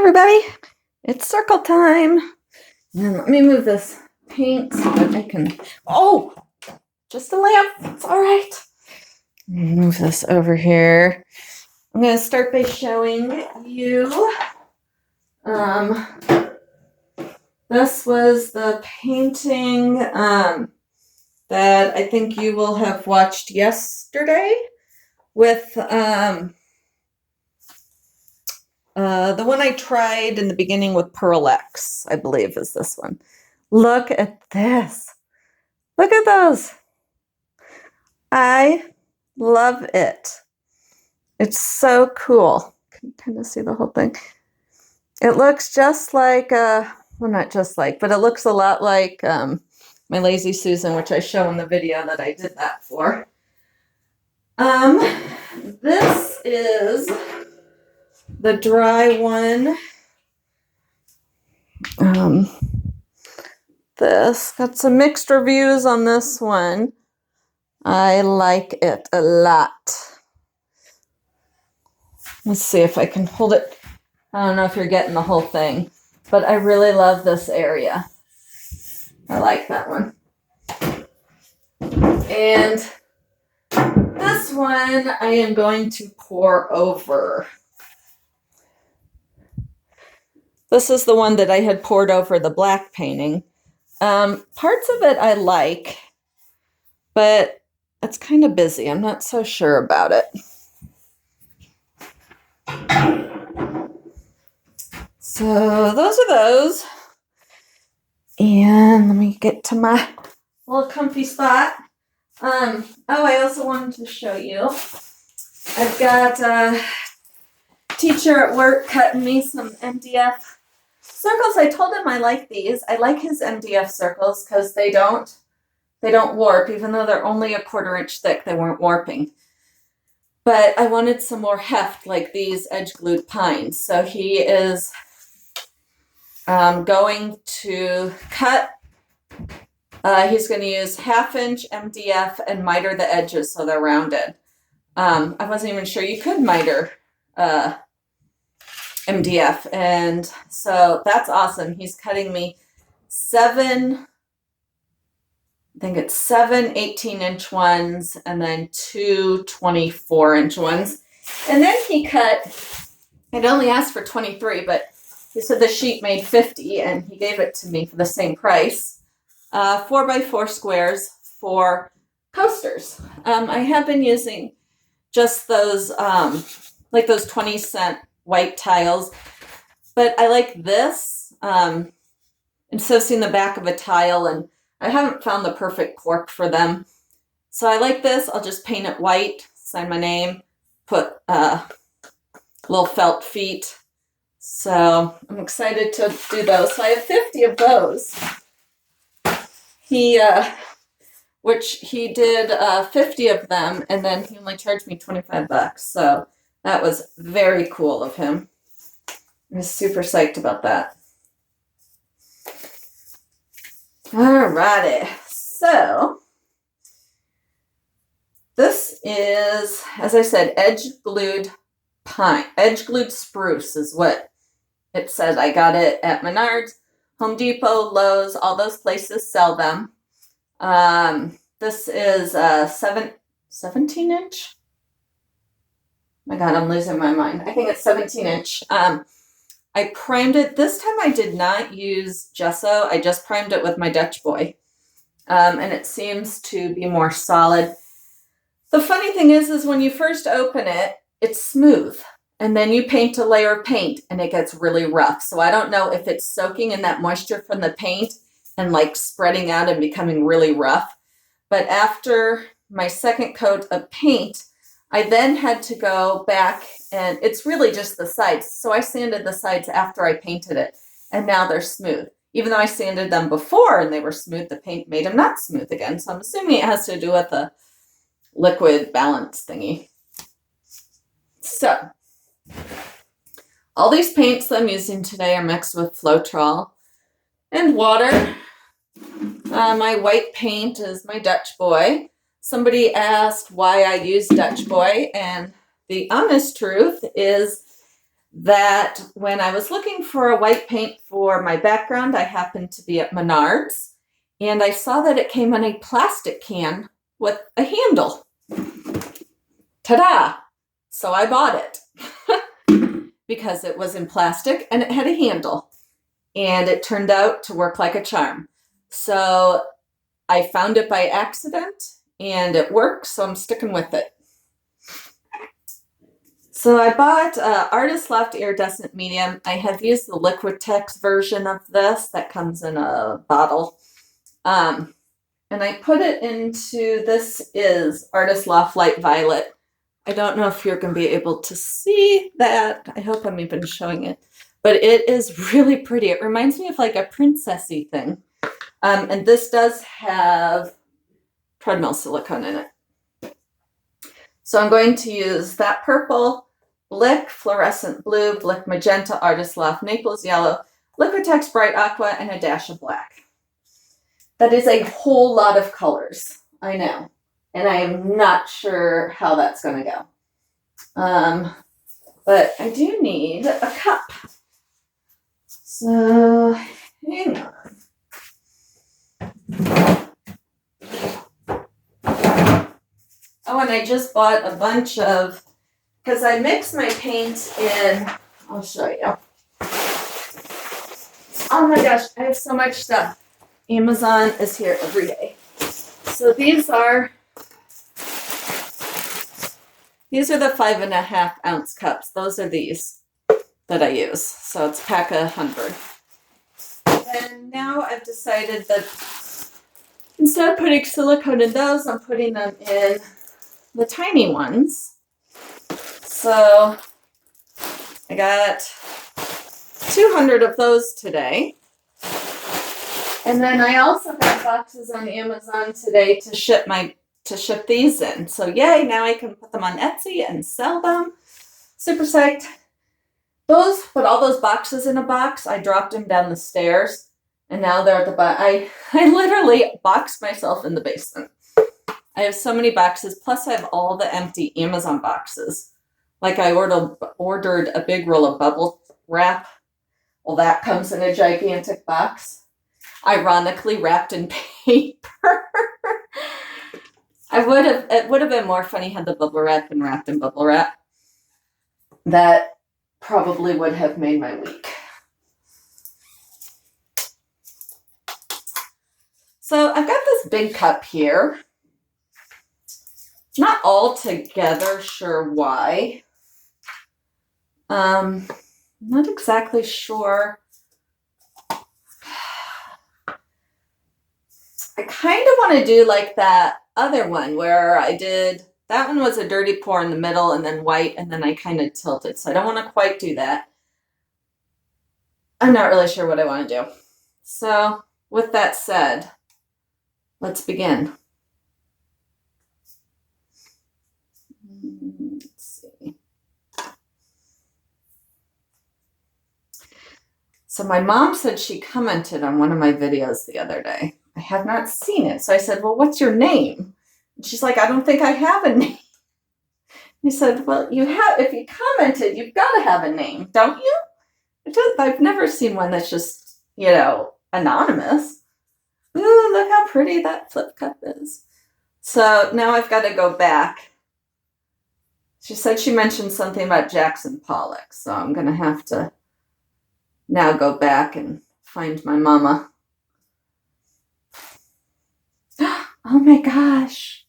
everybody, it's circle time. And let me move this paint so that I can, oh, just a lamp, it's all right. Move this over here. I'm going to start by showing you, this was the painting that I think you will have watched yesterday with the one I tried in the beginning with Pearl X, I believe is this one. Look at this. Look at those. I love it. It's so cool. Can you kind of see the whole thing? It looks just like, well, not just like, but it looks a lot like my Lazy Susan, which I show in the video that I did that for. This is the dry one. This got some mixed reviews on this one. I like it a lot. Let's see if I can hold it. I don't know if you're getting the whole thing, but I really love this area. I like that one. And this one I am going to pour over. This is the one that I had poured over the black painting. Parts of it I like, but it's kind of busy. I'm not so sure about it. So those are those. And let me get to my little comfy spot. Oh, I also wanted to show you. I've got a teacher at work cutting me some Mdf Circles. I told him I like these. I like his Mdf Circles because they don't warp, even though they're only 1/4 inch thick, they weren't warping. But I wanted some more heft like these edge glued pines. So he is going to cut, he's going to use 1/2 inch MDF and miter the edges so they're rounded. I wasn't even sure you could miter MDF, and so that's awesome. He's cutting me 7 18-inch ones and then 2 24-inch ones. And then he cut, I'd only asked for 23, but he said the sheet made 50 and he gave it to me for the same price. 4x4 squares for coasters. I have been using just those, like those 20-cent white tiles, but I like this. Instead of seeing the back of a tile, and I haven't found the perfect cork for them. So I like this. I'll just paint it white, sign my name, put little felt feet. So I'm excited to do those. So I have 50 of those. Which he did 50 of them, and then he only charged me $25. So that was very cool of him. I was super psyched about that. Alrighty, so this is, as I said, edge glued spruce is what it says. I got it at Menards, Home Depot, Lowe's, all those places sell them. This is a 17-inch. My God, I'm losing my mind. I think it's 17-inch. I primed it. This time I did not use gesso. I just primed it with my Dutch boy. And it seems to be more solid. The funny thing is when you first open it, it's smooth. And then you paint a layer of paint and it gets really rough. So I don't know if it's soaking in that moisture from the paint and like spreading out and becoming really rough. But after my second coat of paint, I then had to go back, and it's really just the sides. So I sanded the sides after I painted it, and now they're smooth. Even though I sanded them before and they were smooth, the paint made them not smooth again. So I'm assuming it has to do with the liquid balance thingy. So all these paints that I'm using today are mixed with Floetrol and water. My white paint is my Dutch boy. Somebody asked why I use Dutch boy, and the honest truth is that when I was looking for a white paint for my background, I happened to be at Menards, and I saw that it came in a plastic can with a handle. Ta-da! So I bought it because it was in plastic and it had a handle, and it turned out to work like a charm. So I found it by accident and it works, so I'm sticking with it. So I bought Artist Loft Iridescent Medium. I have used the Liquitex version of this that comes in a bottle. And I put it into, this is Artist Loft Light Violet. I don't know if you're going to be able to see that. I hope I'm even showing it. But it is really pretty. It reminds me of like a princessy thing. And this does have treadmill silicone in it. So I'm going to use that purple, Blick Fluorescent Blue, Blick Magenta, Artist Loft Naples Yellow, Liquitex Bright Aqua, and a dash of black. That is a whole lot of colors, I know. And I am not sure how that's going to go. But I do need a cup. So hang on. Oh, and I just bought a bunch of, because I mix my paint in, I'll show you. Oh my gosh, I have so much stuff. Amazon is here every day. So these are the 5.5 ounce cups. Those are these that I use. So it's a pack of 100. And now I've decided that instead of putting silicone in those, I'm putting them in the tiny ones. So I got 200 of those today. And then I also got boxes on Amazon today to ship these in. So yay, now I can put them on Etsy and sell them. Super psyched. Put all those boxes in a box. I dropped them down the stairs, and now they're at the bottom. I literally boxed myself in the basement. I have so many boxes, plus I have all the empty Amazon boxes. Like I ordered a big roll of bubble wrap. Well, that comes in a gigantic box. Ironically wrapped in paper. It would have been more funny had the bubble wrap been wrapped in bubble wrap. That probably would have made my week. So I've got this big cup here. Not altogether sure why. Not exactly sure. I kind of want to do like that other one where I did, that one was a dirty pour in the middle and then white, and then I kind of tilted. So I don't want to quite do that. I'm not really sure what I want to do. So with that said, let's begin. Let's see. So my mom said she commented on one of my videos the other day. I have not seen it. So I said, well, what's your name? And she's like, I don't think I have a name. I said, well, you have, if you commented, you've got to have a name, don't you? I've never seen one that's just, anonymous. Ooh, look how pretty that flip cup is. So now I've got to go back. She said she mentioned something about Jackson Pollock. So I'm going to have to now go back and find my mama. Oh my gosh.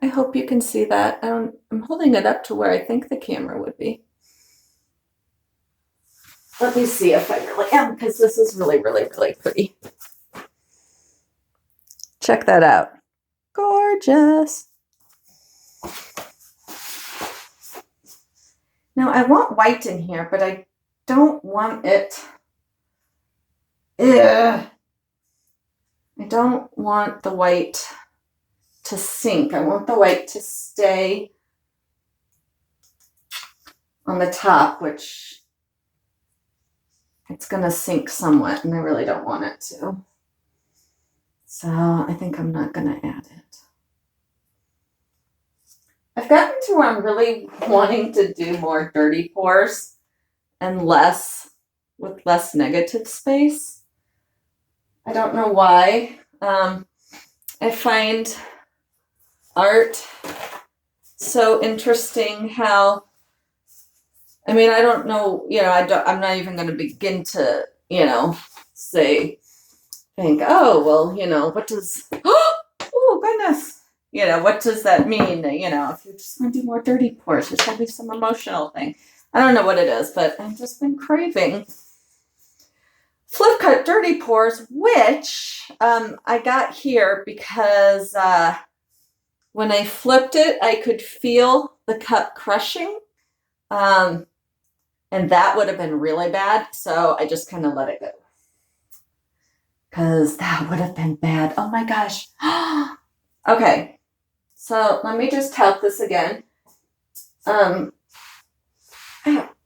I hope you can see that. I'm holding it up to where I think the camera would be. Let me see if I really am, because this is really, really, really pretty. Check that out. Gorgeous. Now I want white in here, but I don't want it. Ugh. I don't want the white to sink. I want the white to stay on the top, which it's going to sink somewhat, and I really don't want it to. So I think I'm not going to add it. I've gotten to where I'm really wanting to do more dirty pours. and less with less negative space. I don't know why. I find art so interesting how, I mean, I don't know, you know, I'm not even going to begin to, you know, think, oh, well, you know, what does, oh, goodness, you know, what does that mean? You know, if you just want to do more dirty pours, there's got to be some emotional thing. I don't know what it is, but I've just been craving flip cut dirty pours, which I got here because when I flipped it, I could feel the cup crushing. And that would have been really bad. So I just kind of let it go. Because that would have been bad. Oh my gosh. Okay. So let me just tout this again. Oh,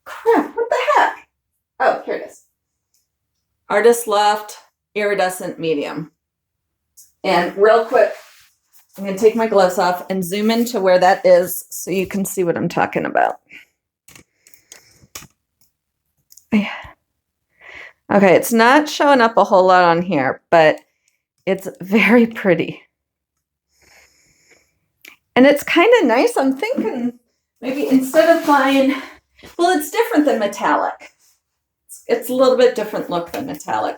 crap. What the heck? Oh, here it is. Artist Loft Iridescent Medium. And real quick, I'm going to take my gloves off and zoom into where that is so you can see what I'm talking about. Okay, it's not showing up a whole lot on here, but it's very pretty. And it's kind of nice. I'm thinking maybe instead of buying, well, it's different than metallic. It's a little bit different look than metallic,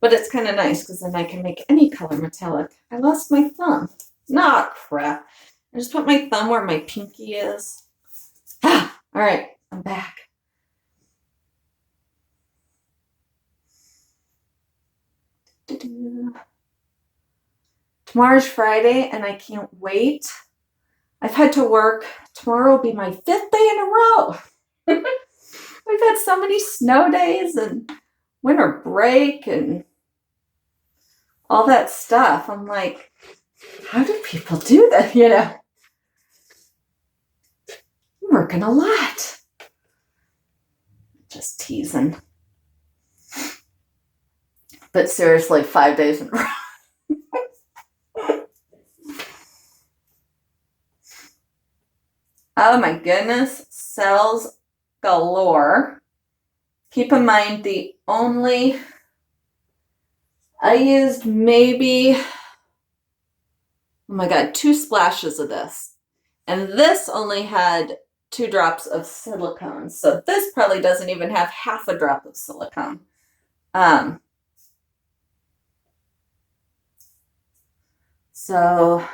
but it's kind of nice because then I can make any color metallic. I lost my thumb. Nah, crap. I just put my thumb where my pinky is. Ah, all right, I'm back. Tomorrow's Friday and I can't wait. I've had to work. Tomorrow will be my 5th day in a row. We've had so many snow days and winter break and all that stuff. I'm like, how do people do that? You know, I'm working a lot. Just teasing. But seriously, 5 days in a row. Oh my goodness, cells galore. Keep in mind I used maybe, oh my God, 2 splashes of this. And this only had 2 drops of silicone. So this probably doesn't even have half a drop of silicone. So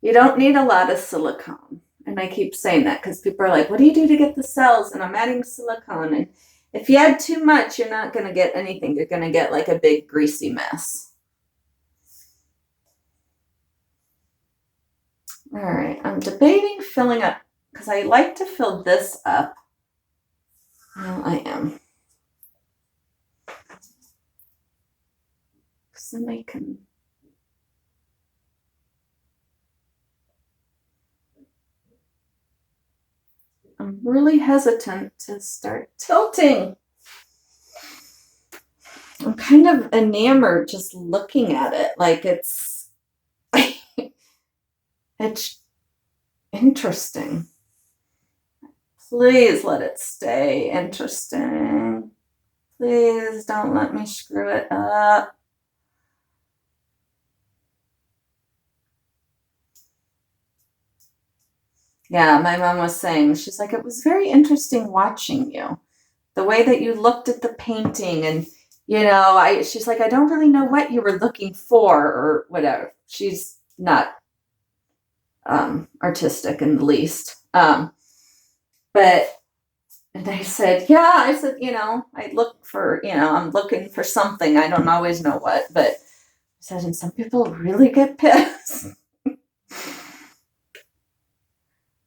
you don't need a lot of silicone. And I keep saying that because people are like, what do you do to get the cells? And I'm adding silicone. And if you add too much, you're not going to get anything. You're going to get like a big greasy mess. All right, I'm debating filling up because I like to fill this up. Well, I am. Because then I can... I'm really hesitant to start tilting. I'm kind of enamored just looking at it. Like it's interesting. Please let it stay interesting. Please don't let me screw it up. Yeah, my mom was saying, she's like, it was very interesting watching you. The way that you looked at the painting and, you know, she's like, I don't really know what you were looking for or whatever. She's not artistic in the least. But, and I said, yeah, I said, you know, I look for, you know, I'm looking for something. I don't always know what, but I said, and some people really get pissed.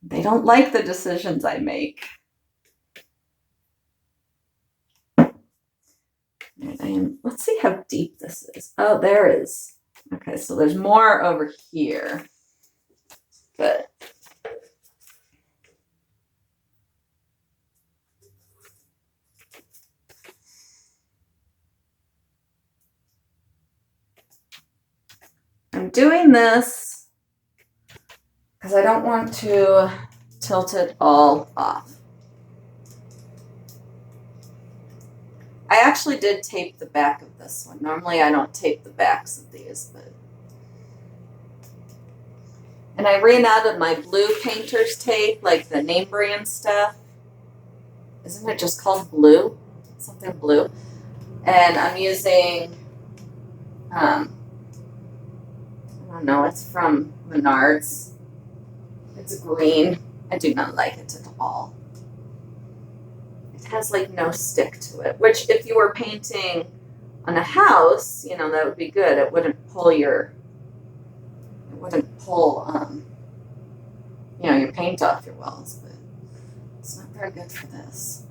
They don't like the decisions I make. Let's see how deep this is. Oh, there is. Okay, so there's more over here. Good. I'm doing this because I don't want to tilt it all off. actually did tape the back of this one. Normally I don't tape the backs of these, but. And I ran out of my blue painter's tape, like the name brand stuff. Isn't it just called blue? Something blue. And I'm using, I don't know, it's from Menards. It's green. I do not like it at all. It has like no stick to it, which if you were painting on a house, you know, that would be good. It wouldn't pull your you know, your paint off your walls, but it's not very good for this.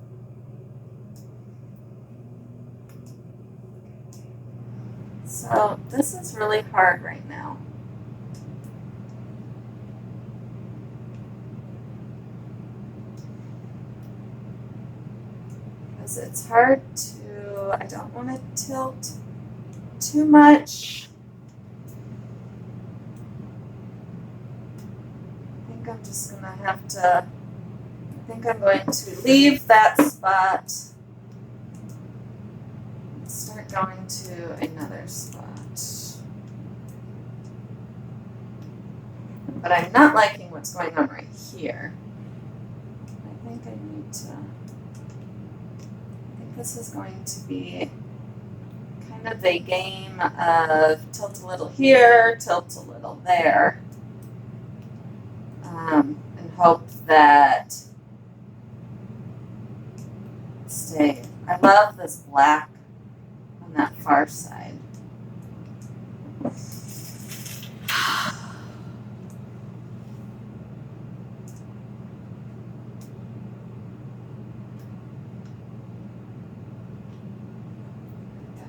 So this is really hard right now. Because it's hard to, I don't want to tilt too much. I'm just going to have to, I think I'm going to leave that spot and start going to another spot. But I'm not liking what's going on right here. I think I need to, I think this is going to be kind of a game of tilt a little here, tilt a little there. And hope that stay. I love this black on that far side. That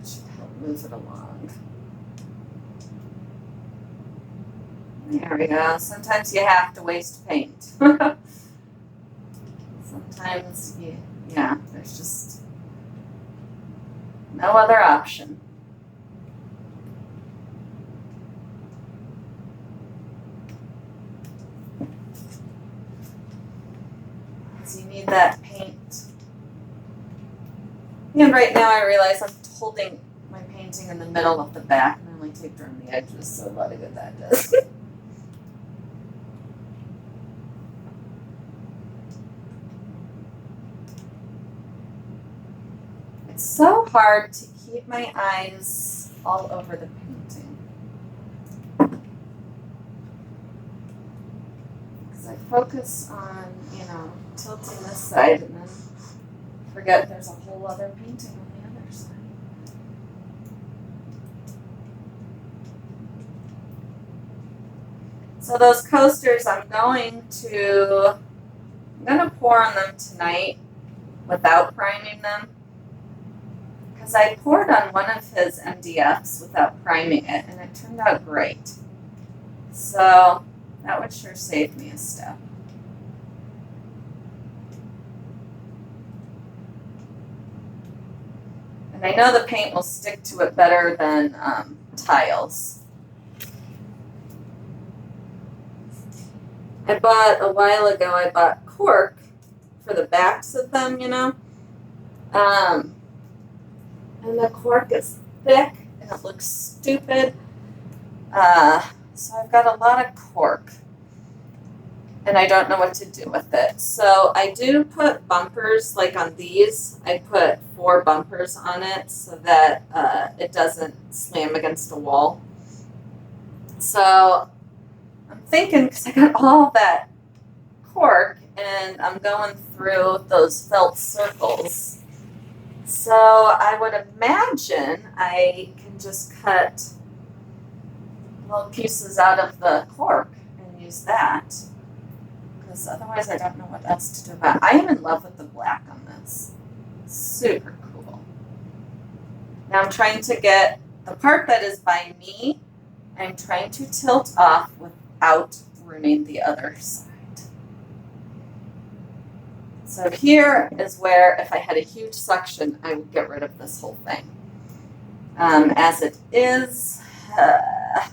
should help move it along. There we go. Sometimes you have to waste paint. Sometimes, yeah, there's just no other option. So you need that paint. And right now I realize I'm holding my painting in the middle of the back and I only taped around the edges, so a lot of good that does. It's so hard to keep my eyes all over the painting. Because I focus on, you know, tilting this side and then forget there's a whole other painting on the other side. So those coasters, I'm going to pour on them tonight without priming them. Because I poured on one of his MDFs without priming it, and it turned out great. So that would sure save me a step. And I know the paint will stick to it better than tiles. I bought a while ago, I bought cork for the backs of them, you know. And the cork is thick and it looks stupid. So I've got a lot of cork and I don't know what to do with it. So I do put bumpers, like on these, I put 4 bumpers on it so that it doesn't slam against the wall. So I'm thinking, because I got all that cork and I'm going through those felt circles. So I would imagine I can just cut little pieces out of the cork and use that. Because otherwise I don't know what else to do about it. I am in love with the black on this. Super cool. Now I'm trying to get the part that is by me, I'm trying to tilt off without ruining the other side. So here is where, if I had a huge section, I would get rid of this whole thing. As it is, I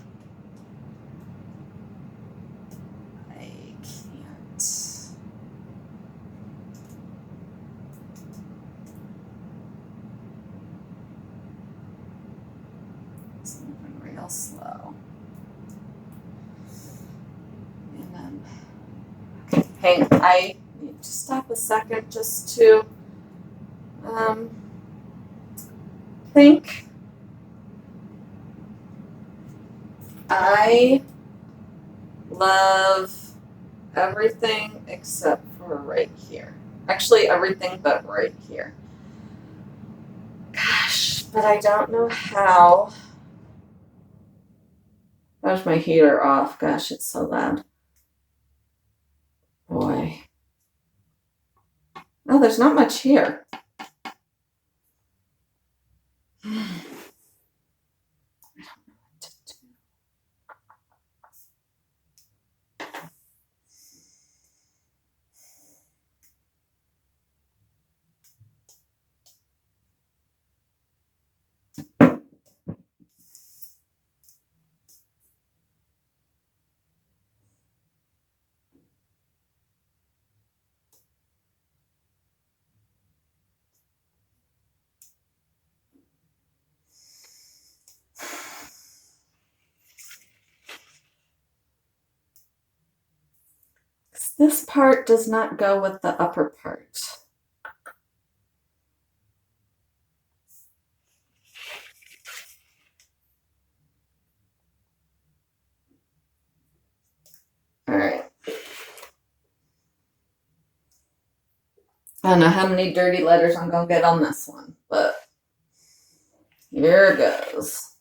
can't. It's moving real slow. And then, okay, I need to stop a second just to think. I love everything except for right here. Actually, everything but right here. Gosh, but I don't know how. Gosh, my heater off. Gosh, it's so loud. Boy. Oh, there's not much here. This part does not go with the upper part. All right. I don't know how many dirty letters I'm going to get on this one, but here goes.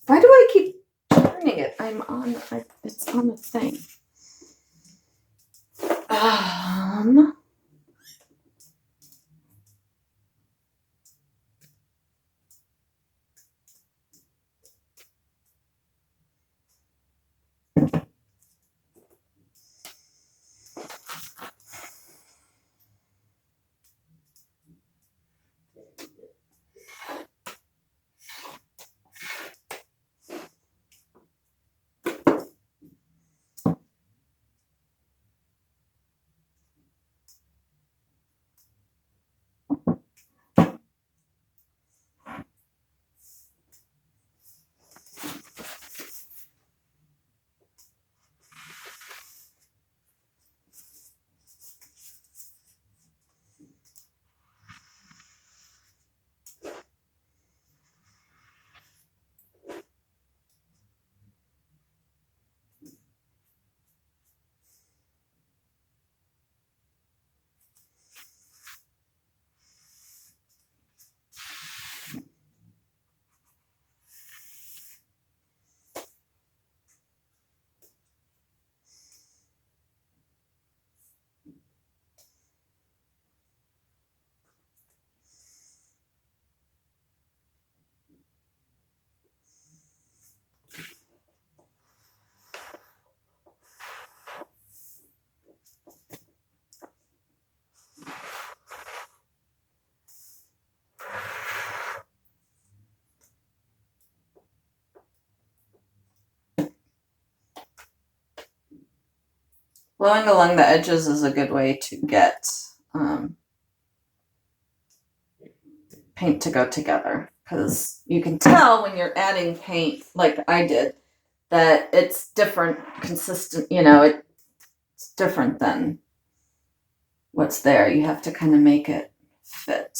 Why do I keep turning it? It's on the thing. Blowing along the edges is a good way to get paint to go together, because you can tell when you're adding paint, like I did, that it's different, consistent, it's different than what's there. You have to kind of make it fit.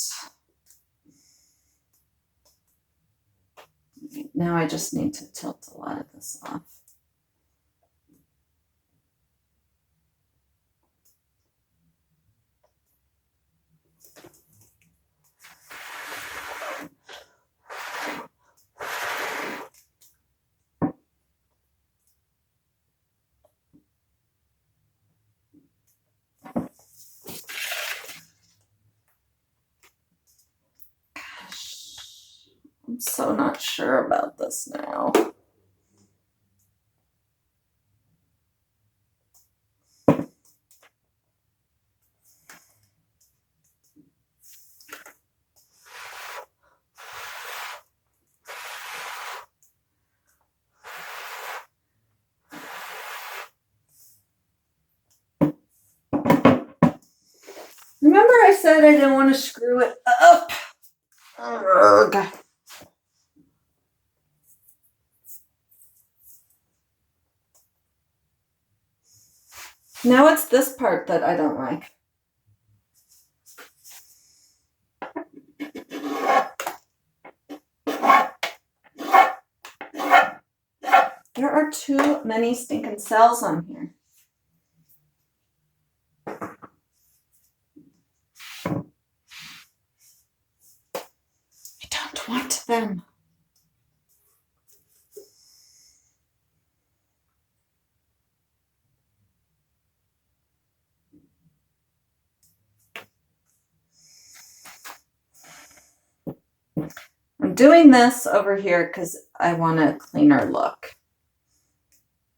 Now I just need to tilt a lot of this off. I'm so not sure about this now. Remember I said I didn't want to screw it up? Ugh. Now it's this part that I don't like. There are too many stinking cells on here. I don't want them. I'm doing this over here because I want a cleaner look.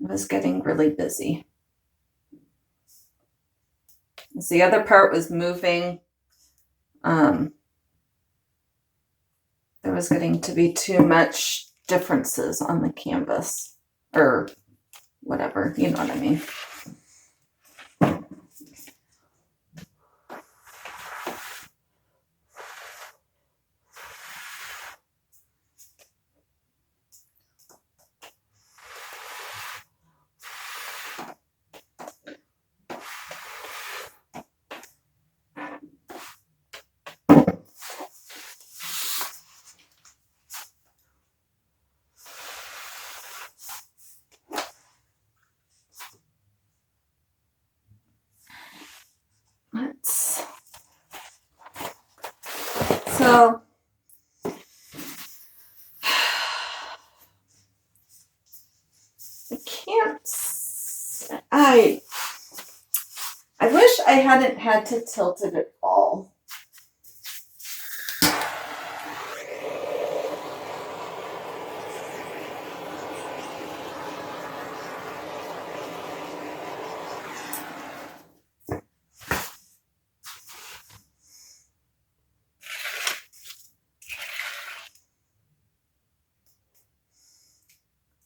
I was getting really busy. As the other part was moving, there was getting to be too much differences on the canvas, or whatever, you know what I mean. So I can't, I wish I hadn't had to tilt it at all.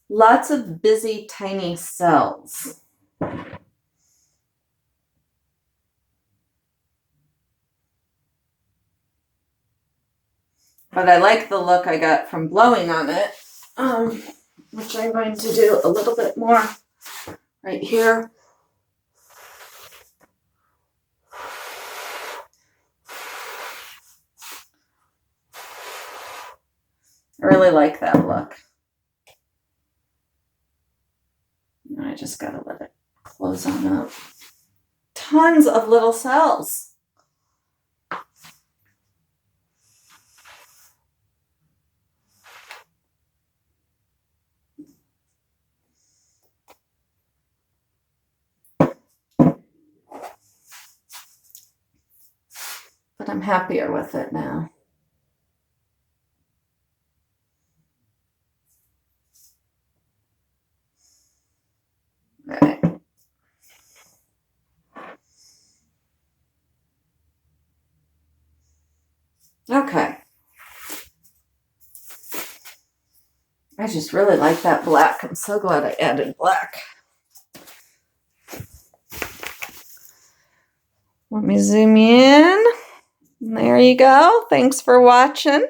Lots of busy, tiny cells. But I like the look I got from blowing on it, which I'm going to do a little bit more right here. I really like that look. I just gotta let it close on up. Tons of little cells. But I'm happier with it now. All right. Okay. I just really like that black. I'm so glad I added black. Let me zoom in. There you go. Thanks for watching.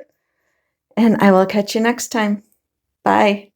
And I will catch you next time. Bye.